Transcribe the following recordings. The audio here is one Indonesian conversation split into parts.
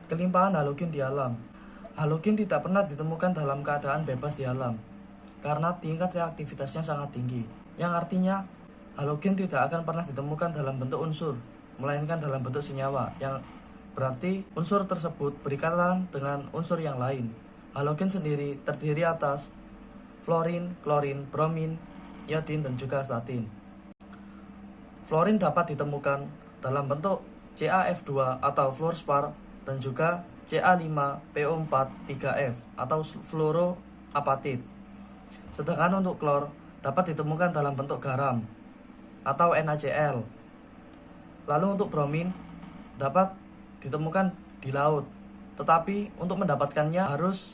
Kelimpahan halogen di alam. Halogen tidak pernah ditemukan dalam keadaan bebas di alam, karena tingkat reaktivitasnya sangat tinggi, yang artinya halogen tidak akan pernah ditemukan dalam bentuk unsur, melainkan dalam bentuk senyawa, yang berarti unsur tersebut berikatan dengan unsur yang lain. Halogen sendiri terdiri atas fluorin, klorin, bromin, iodin, dan juga statin. Fluorin dapat ditemukan dalam bentuk CaF2 atau fluorspar dan juga Ca5PO4-3F atau fluoroapatit. Sedangkan untuk klor dapat ditemukan dalam bentuk garam atau NaCl. Lalu untuk bromin dapat ditemukan di laut, tetapi untuk mendapatkannya harus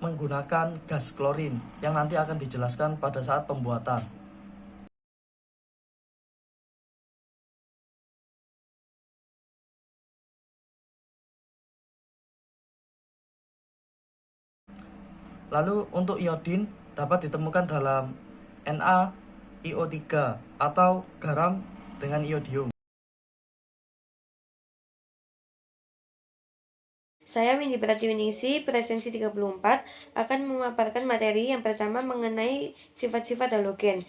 menggunakan gas klorin yang nanti akan dijelaskan pada saat pembuatan. Lalu untuk iodin dapat ditemukan dalam NaIO3 atau garam dengan iodium. Saya Windy Pratiwiningsi, presensi 34, akan memaparkan materi yang pertama mengenai sifat-sifat halogen.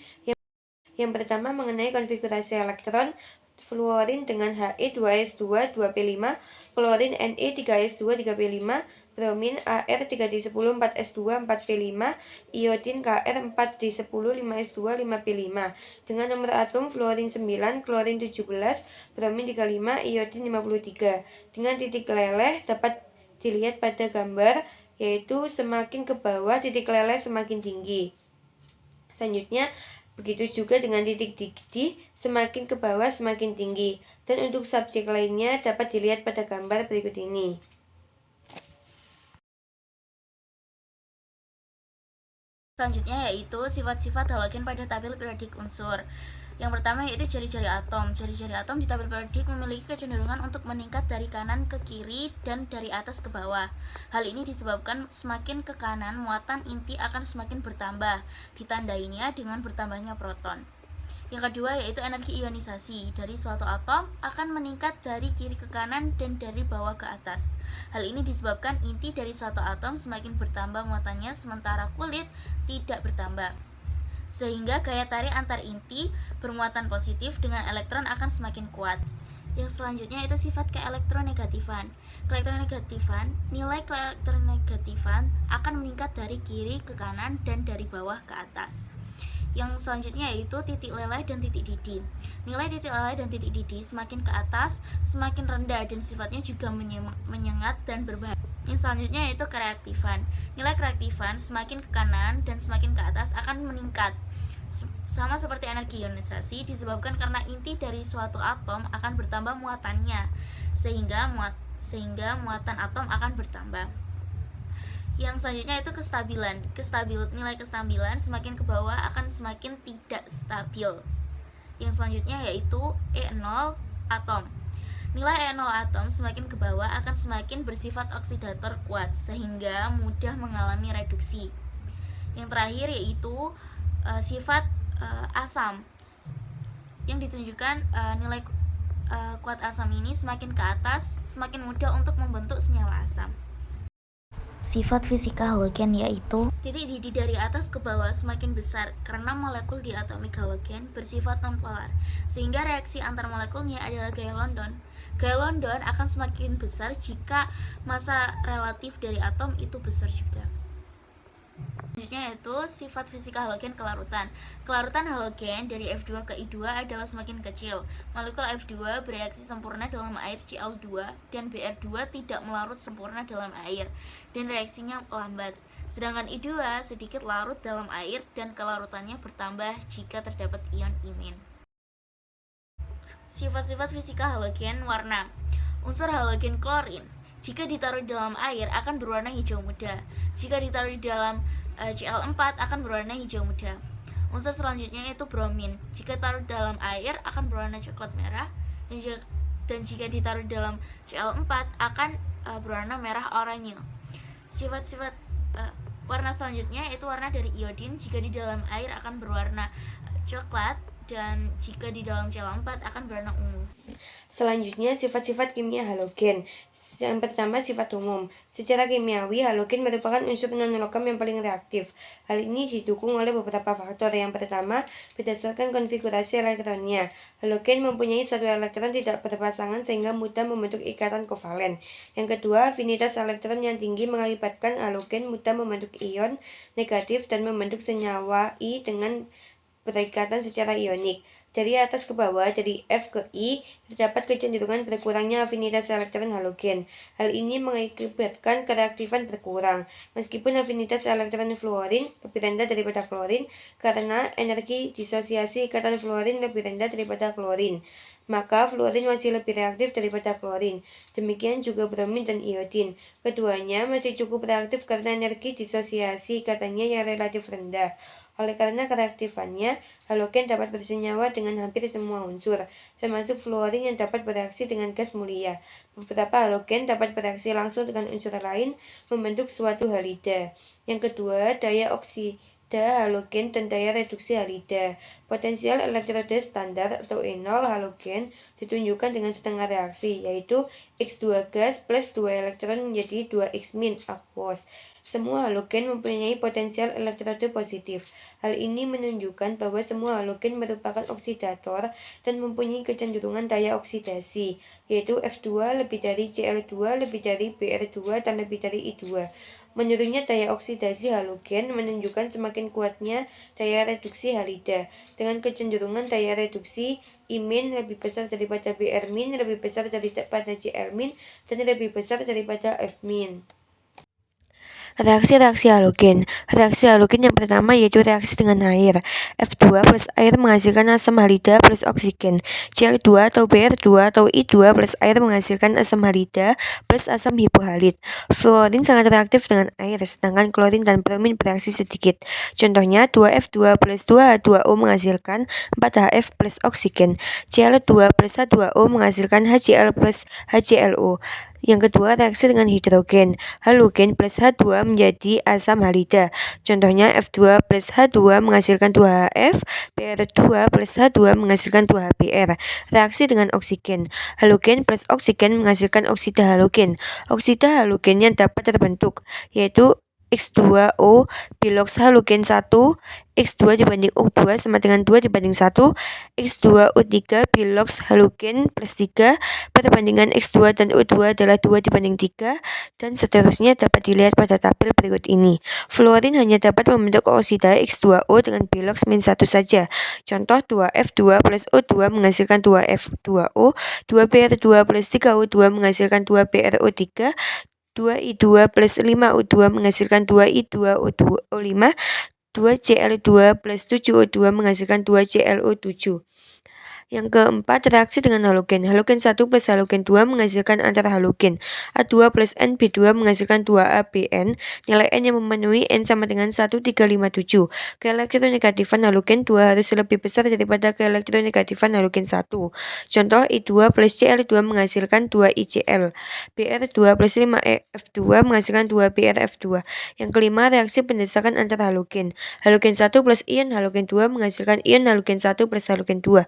Yang pertama mengenai konfigurasi elektron, fluorin dengan He2S2 2P5, klorin Ne3S2 3P5, bromin Ar3D10 4S2 4P5, iodin Kr4D10 5S2 5P5. Dengan nomor atom fluorin 9, klorin 17, bromin 35, iodin 53. Dengan titik leleh dapat dilihat pada gambar, yaitu semakin ke bawah titik leleh semakin tinggi. Selanjutnya, begitu juga dengan titik didih, semakin ke bawah semakin tinggi. Dan untuk subjek lainnya dapat dilihat pada gambar berikut ini. Selanjutnya yaitu sifat-sifat halogen pada tabel periodik unsur. Yang pertama yaitu jari-jari atom. Jari-jari atom di tabel periodik memiliki kecenderungan untuk meningkat dari kanan ke kiri dan dari atas ke bawah. Hal ini disebabkan semakin ke kanan muatan inti akan semakin bertambah, ditandainya dengan bertambahnya proton. Yang kedua yaitu energi ionisasi. Dari suatu atom akan meningkat dari kiri ke kanan dan dari bawah ke atas. Hal ini disebabkan inti dari suatu atom semakin bertambah muatannya sementara kulit tidak bertambah. Sehingga gaya tarik antar inti bermuatan positif dengan elektron akan semakin kuat. Yang selanjutnya itu sifat keelektronegatifan. Keelektronegatifan, nilai keelektronegatifan akan meningkat dari kiri ke kanan dan dari bawah ke atas. Yang selanjutnya yaitu titik leleh dan titik didih. Nilai titik leleh dan titik didih semakin ke atas semakin rendah dan sifatnya juga menyengat dan berbahaya. Yang selanjutnya yaitu kereaktifan. Nilai kereaktifan semakin ke kanan dan semakin ke atas akan meningkat. Sama seperti energi ionisasi disebabkan karena inti dari suatu atom akan bertambah muatannya sehingga muatan atom akan bertambah. Yang selanjutnya itu kestabilan. Nilai kestabilan semakin ke bawah akan semakin tidak stabil. Yang selanjutnya yaitu E0 atom. Nilai E0 atom semakin ke bawah akan semakin bersifat oksidator kuat sehingga mudah mengalami reduksi. Yang terakhir yaitu sifat asam. Yang ditunjukkan nilai kuat asam ini semakin ke atas semakin mudah untuk membentuk senyawa asam. Sifat fisika halogen yaitu titik didih dari atas ke bawah semakin besar karena molekul diatomik halogen bersifat nonpolar, sehingga reaksi antar molekulnya adalah gaya London. Gaya London akan semakin besar jika massa relatif dari atom itu besar juga. Selanjutnya yaitu sifat fisika halogen kelarutan. Kelarutan halogen dari F2 ke I2 adalah semakin kecil. Molekul F2 bereaksi sempurna dalam air Cl2 dan Br2 tidak melarut sempurna dalam air dan reaksinya lambat. Sedangkan I2 sedikit larut dalam air dan kelarutannya bertambah jika terdapat ion imin. Sifat-sifat fisika halogen warna. Unsur halogen klorin jika ditaruh di dalam air akan berwarna hijau muda. Jika ditaruh di dalam Cl4 akan berwarna hijau muda. Unsur selanjutnya yaitu bromin. Jika ditaruh di dalam air akan berwarna coklat merah dan jika ditaruh di dalam Cl4 akan berwarna merah oranye. Sifat-sifat warna selanjutnya yaitu warna dari iodin. Jika di dalam air akan berwarna coklat dan jika di dalam Cl4 akan berwarna ungu. Selanjutnya, sifat-sifat kimia halogen. Yang pertama, sifat umum. Secara kimiawi, halogen merupakan unsur non-logam yang paling reaktif. Hal ini didukung oleh beberapa faktor. Yang pertama, berdasarkan konfigurasi elektronnya. Halogen mempunyai satu elektron tidak berpasangan sehingga mudah membentuk ikatan kovalen. Yang kedua, afinitas elektron yang tinggi mengakibatkan halogen mudah membentuk ion negatif dan membentuk senyawa I dengan berikatan secara ionik. Dari atas ke bawah, dari F ke I, terdapat kecenderungan berkurangnya afinitas elektron halogen. Hal ini mengakibatkan kereaktifan berkurang. Meskipun afinitas elektron fluorin lebih rendah daripada klorin, karena energi disosiasi ikatan fluorin lebih rendah daripada klorin, maka fluorin masih lebih reaktif daripada klorin. Demikian juga bromin dan iodin. Keduanya masih cukup reaktif karena energi disosiasi ikatannya yang relatif rendah. Oleh karena kereaktifannya, halogen dapat bersenyawa dengan hampir semua unsur, termasuk fluorin yang dapat bereaksi dengan gas mulia. Beberapa halogen dapat bereaksi langsung dengan unsur lain, membentuk suatu halida. Yang kedua, daya oksida halogen dan daya reduksi halida. Potensial elektroda standar atau E0 halogen ditunjukkan dengan setengah reaksi, yaitu X2 gas plus 2 elektron menjadi 2X- aqueous. Semua halogen mempunyai potensial elektroda positif. Hal ini menunjukkan bahwa semua halogen merupakan oksidator dan mempunyai kecenderungan daya oksidasi, yaitu F2 lebih dari Cl2 lebih dari Br2 dan lebih dari I2. Menurunnya daya oksidasi halogen menunjukkan semakin kuatnya daya reduksi halida, dengan kecenderungan daya reduksi I- lebih besar daripada Br-, lebih besar daripada Cl-, dan lebih besar daripada F-. Reaksi-reaksi halogen. Reaksi halogen yang pertama yaitu reaksi dengan air. F2 plus air menghasilkan asam halida plus oksigen. Cl2 atau Br2 atau I2 plus air menghasilkan asam halida plus asam hipohalit. Fluorin sangat reaktif dengan air, sedangkan klorin dan bromin bereaksi sedikit. Contohnya 2F2 plus 2H2O menghasilkan 4HF plus oksigen. Cl2 plus H2O menghasilkan HCl plus HClO. Yang kedua, reaksi dengan hidrogen. Halogen plus H2 menjadi asam halida. Contohnya F2 plus H2 menghasilkan 2HF, Br2 plus H2 menghasilkan 2HBr. Reaksi dengan oksigen. Halogen plus oksigen menghasilkan oksida halogen. Oksida halogen yang dapat terbentuk yaitu X2O piloks halogen 1, X2 dibanding O2 sama dengan 2 dibanding 1, X2O3 piloks halogen plus 3, perbandingan X2 dan O2 adalah 2 dibanding 3, dan seterusnya dapat dilihat pada tabel berikut ini. Fluorin hanya dapat membentuk oksida X2O dengan piloks -1 saja. Contoh 2F2 plus O2 menghasilkan 2F2O, 2Br2 plus 3O2 menghasilkan 2BrO3, 2I2 plus 5O2 menghasilkan 2I2O5, 2Cl2 plus 7O2 menghasilkan 2ClO7. Yang keempat, reaksi dengan halogen. Halogen 1 plus halogen 2 menghasilkan antara halogen. A2 plus NB2 menghasilkan 2ABN. Nilai N yang memenuhi N sama dengan 1357. Keelektronegatifan halogen 2 harus lebih besar daripada keelektronegatifan halogen 1. Contoh, I2 plus Cl2 menghasilkan 2ICl. Br2 plus 5F2 menghasilkan 2BrF2. Yang kelima, reaksi pendesakan antara halogen. Halogen 1 plus ion halogen 2 menghasilkan ion halogen 1 plus halogen 2.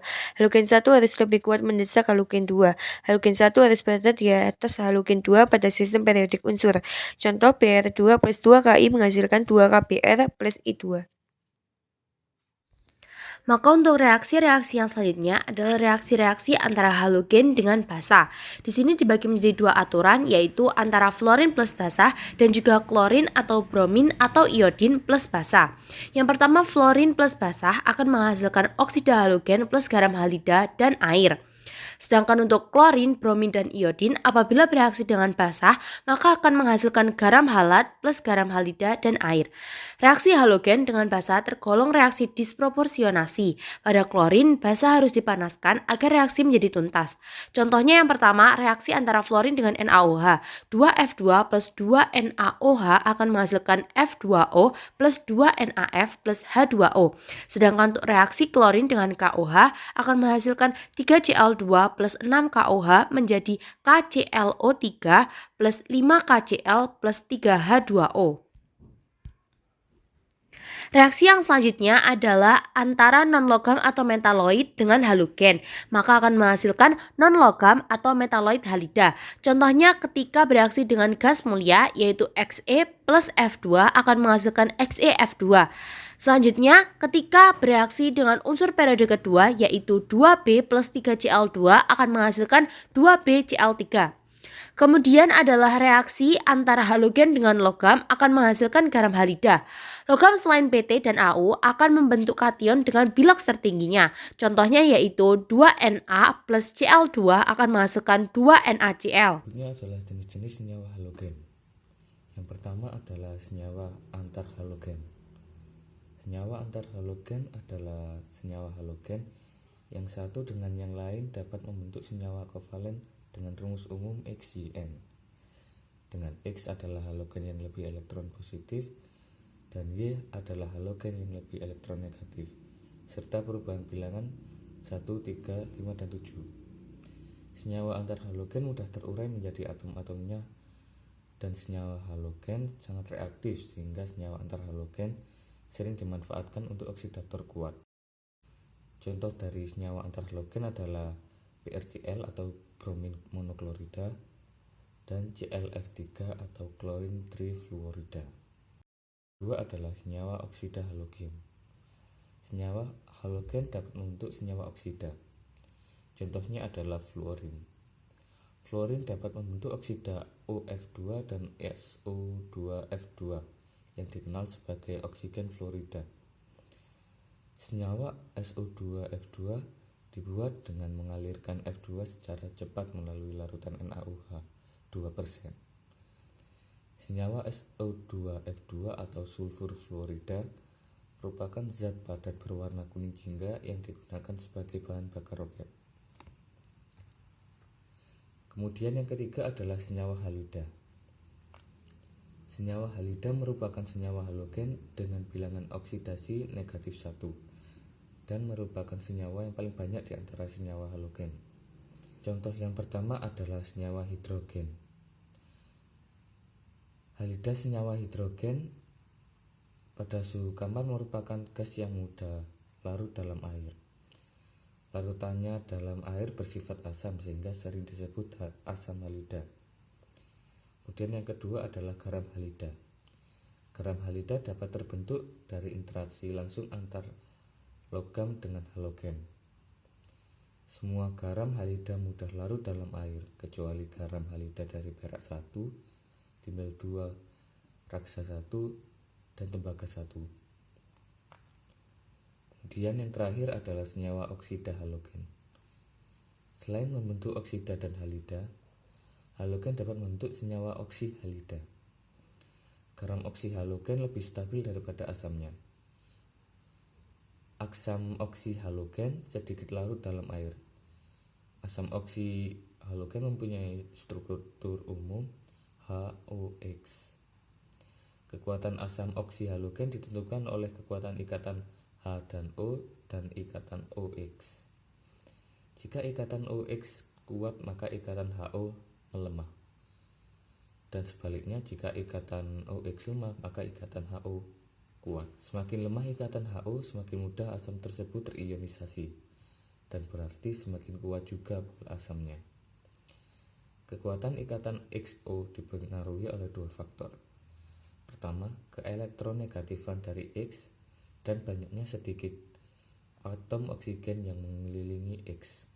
Halogen 1 harus lebih kuat mendesak halogen 2. Halogen 1 harus berada di atas halogen 2 pada sistem periodik unsur. Contoh, Br2 plus 2Ki menghasilkan 2KBr plus I2. Maka untuk reaksi-reaksi yang selanjutnya adalah reaksi-reaksi antara halogen dengan basa. Di sini dibagi menjadi dua aturan, yaitu antara fluorin plus basa dan juga klorin atau bromin atau iodin plus basa. Yang pertama, fluorin plus basa akan menghasilkan oksida halogen plus garam halida dan air. Sedangkan untuk klorin, bromin, dan iodin apabila bereaksi dengan basa maka akan menghasilkan garam halat plus garam halida dan air. Reaksi halogen dengan basa tergolong reaksi disproporsionasi. Pada klorin, basa harus dipanaskan agar reaksi menjadi tuntas. Contohnya yang pertama, reaksi antara fluorin dengan NaOH. 2F2 plus 2NaOH akan menghasilkan F2O plus 2NaF plus H2O. Sedangkan untuk reaksi klorin dengan KOH akan menghasilkan 3Cl2 plus 6KOH menjadi KClO3 plus 5KCl plus 3H2O. Reaksi yang selanjutnya adalah antara non-logam atau metaloid dengan halogen, maka akan menghasilkan non-logam atau metaloid halida. Contohnya ketika bereaksi dengan gas mulia yaitu Xe plus F2 akan menghasilkan XeF2. Selanjutnya, ketika bereaksi dengan unsur periode kedua yaitu 2B plus 3Cl2 akan menghasilkan 2BCl3. Kemudian adalah reaksi antara halogen dengan logam akan menghasilkan garam halida. Logam selain Pt dan Au akan membentuk kation dengan biloks tertingginya. Contohnya yaitu 2Na plus Cl2 akan menghasilkan 2NaCl. Berikutnya adalah jenis-jenis senyawa halogen. Yang pertama adalah senyawa antar halogen. Senyawa antar halogen adalah senyawa halogen yang satu dengan yang lain dapat membentuk senyawa kovalen dengan rumus umum XYN. Dengan X adalah halogen yang lebih elektron positif dan Y adalah halogen yang lebih elektron negatif, serta perubahan bilangan 1, 3, 5, dan 7. Senyawa antar halogen mudah terurai menjadi atom-atomnya dan senyawa halogen sangat reaktif sehingga senyawa antar halogen sering dimanfaatkan untuk oksidator kuat. Contoh dari senyawa antar halogen adalah PrCl atau bromin monoklorida dan ClF3 atau klorin trifluorida. Kedua adalah senyawa oksida halogen. Senyawa halogen dapat membentuk senyawa oksida. Contohnya adalah fluorin. Fluorin dapat membentuk oksida OF2 dan SO2F2 yang dikenal sebagai oksigen fluorida. Senyawa SO2F2 dibuat dengan mengalirkan F2 secara cepat melalui larutan NaOH 2%. Senyawa SO2F2 atau sulfur fluorida merupakan zat padat berwarna kuning jingga yang digunakan sebagai bahan bakar roket. Kemudian yang ketiga adalah senyawa halida. Senyawa halida merupakan senyawa halogen dengan bilangan oksidasi negatif 1 dan merupakan senyawa yang paling banyak di antara senyawa halogen. Contoh yang pertama adalah senyawa hidrogen. Halida senyawa hidrogen pada suhu kamar merupakan gas yang mudah larut dalam air. Larutannya dalam air bersifat asam sehingga sering disebut asam halida. Kemudian yang kedua adalah garam halida. Garam halida dapat terbentuk dari interaksi langsung antar logam dengan halogen. Semua garam halida mudah larut dalam air kecuali garam halida dari perak 1, timbel 2, raksa 1, dan tembaga 1. Kemudian yang terakhir adalah senyawa oksida halogen. Selain membentuk oksida dan halida, halogen dapat membentuk senyawa oksihalida. Garam oksihalogen lebih stabil daripada asamnya. Asam oksihalogen sedikit larut dalam air. Asam oksihalogen mempunyai struktur umum HOX. Kekuatan asam oksihalogen ditentukan oleh kekuatan ikatan H dan O dan ikatan OX. Jika ikatan OX kuat maka ikatan HO melemah. Dan sebaliknya jika ikatan OX lemah maka ikatan HO kuat. Semakin lemah ikatan HO, semakin mudah asam tersebut terionisasi dan berarti semakin kuat juga pol asamnya. Kekuatan ikatan XO dipengaruhi oleh dua faktor. Pertama, keelektronegatifan dari X dan banyaknya sedikit atom oksigen yang mengelilingi X.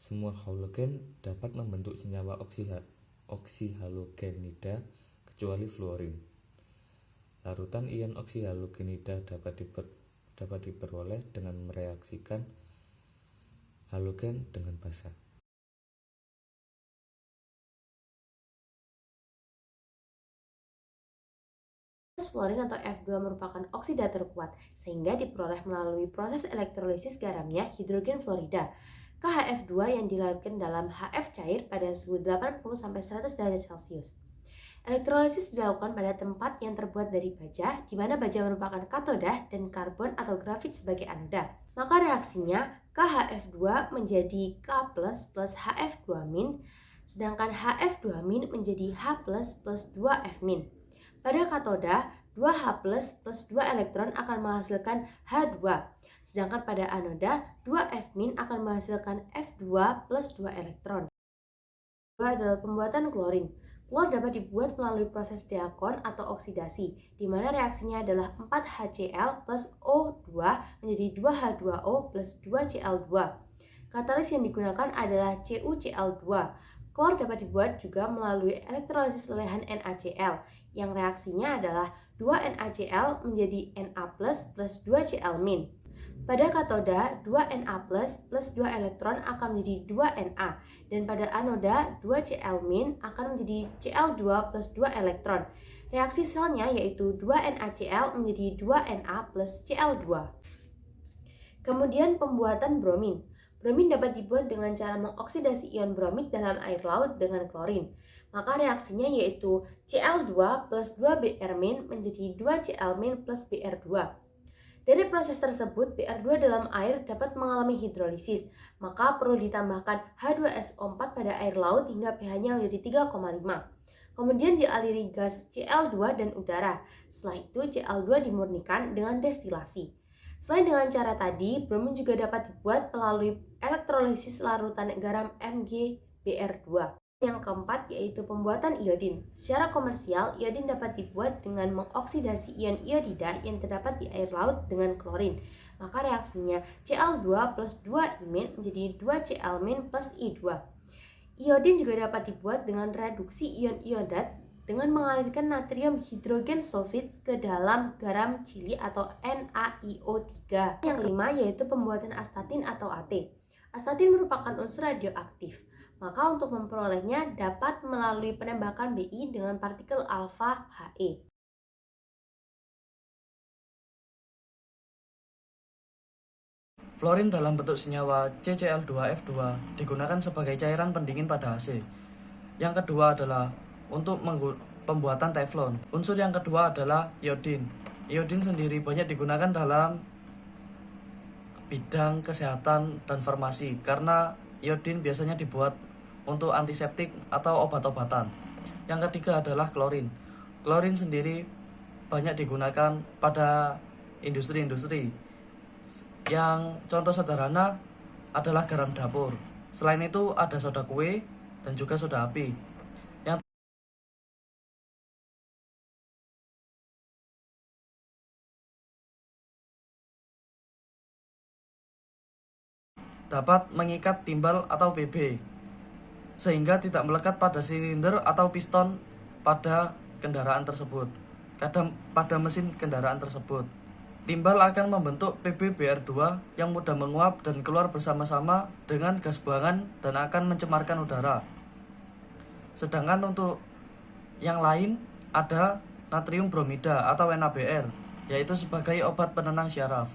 Semua halogen dapat membentuk senyawa oksihalogenida kecuali fluorin. Larutan ion oksihalogenida dapat diperoleh dengan mereaksikan halogen dengan basa. Fluorin atau F2 merupakan oksidator kuat sehingga diperoleh melalui proses elektrolisis garamnya hidrogen fluorida. KHF2 yang dilarutkan dalam HF cair pada suhu 80-100 derajat Celcius. Elektrolisis dilakukan pada tempat yang terbuat dari baja, di mana baja merupakan katoda dan karbon atau grafit sebagai anoda. Maka reaksinya KHF2 menjadi K+ plus HF2-, sedangkan HF2- menjadi H+ plus 2F-. Pada katoda, 2H+ plus 2 elektron akan menghasilkan H2. Sedangkan pada anoda, 2F- akan menghasilkan F2 plus 2 elektron. Kedua adalah pembuatan klorin. Klor dapat dibuat melalui proses deakon atau oksidasi, di mana reaksinya adalah 4HCl plus O2 menjadi 2H2O plus 2Cl2. Katalis yang digunakan adalah CuCl2. Klor dapat dibuat juga melalui elektrolisis lelehan NaCl, yang reaksinya adalah 2NaCl menjadi Na plus 2Cl-. Pada katoda, 2Na plus 2 elektron akan menjadi 2Na, dan pada anoda, 2Cl- akan menjadi Cl2 plus 2 elektron. Reaksi selnya yaitu 2NaCl menjadi 2Na plus Cl2. Kemudian pembuatan bromin. Bromin dapat dibuat dengan cara mengoksidasi ion bromid dalam air laut dengan klorin. Maka reaksinya yaitu Cl2 plus 2Br- menjadi 2Cl- plus Br2. Dari proses tersebut, Br2 dalam air dapat mengalami hidrolisis, maka perlu ditambahkan H2SO4 pada air laut hingga pH-nya menjadi 3,5. Kemudian dialiri gas Cl2 dan udara. Setelah itu Cl2 dimurnikan dengan destilasi. Selain dengan cara tadi, bromin juga dapat dibuat melalui elektrolisis larutan garam MgBr2. Yang keempat yaitu pembuatan iodin. Secara komersial, iodin dapat dibuat dengan mengoksidasi ion iodida yang terdapat di air laut dengan klorin. Maka reaksinya Cl2 plus 2 imin menjadi 2Cl- plus I2. Iodin juga dapat dibuat dengan reduksi ion iodat dengan mengalirkan natrium hidrogen sulfit ke dalam garam cili atau NaIO3. Yang kelima yaitu pembuatan astatin atau AT. Astatin merupakan unsur radioaktif. Maka untuk memperolehnya dapat melalui penembakan Bi dengan partikel alfa He. Fluorin dalam bentuk senyawa CCl2F2 digunakan sebagai cairan pendingin pada AC. Yang kedua adalah untuk pembuatan teflon. Unsur yang kedua adalah iodin. Iodin sendiri banyak digunakan dalam bidang kesehatan dan farmasi karena iodin biasanya dibuat untuk antiseptik atau obat-obatan. Yang ketiga adalah klorin. Klorin sendiri banyak digunakan pada industri-industri. Yang contoh sederhana adalah garam dapur. Selain itu ada soda kue dan juga soda api. Yang dapat mengikat timbal atau PB sehingga tidak melekat pada silinder atau piston pada kendaraan tersebut, pada mesin kendaraan tersebut. Timbal akan membentuk PbBr2 yang mudah menguap dan keluar bersama-sama dengan gas buangan dan akan mencemarkan udara. Sedangkan untuk yang lain ada natrium bromida atau NaBr, yaitu sebagai obat penenang syaraf.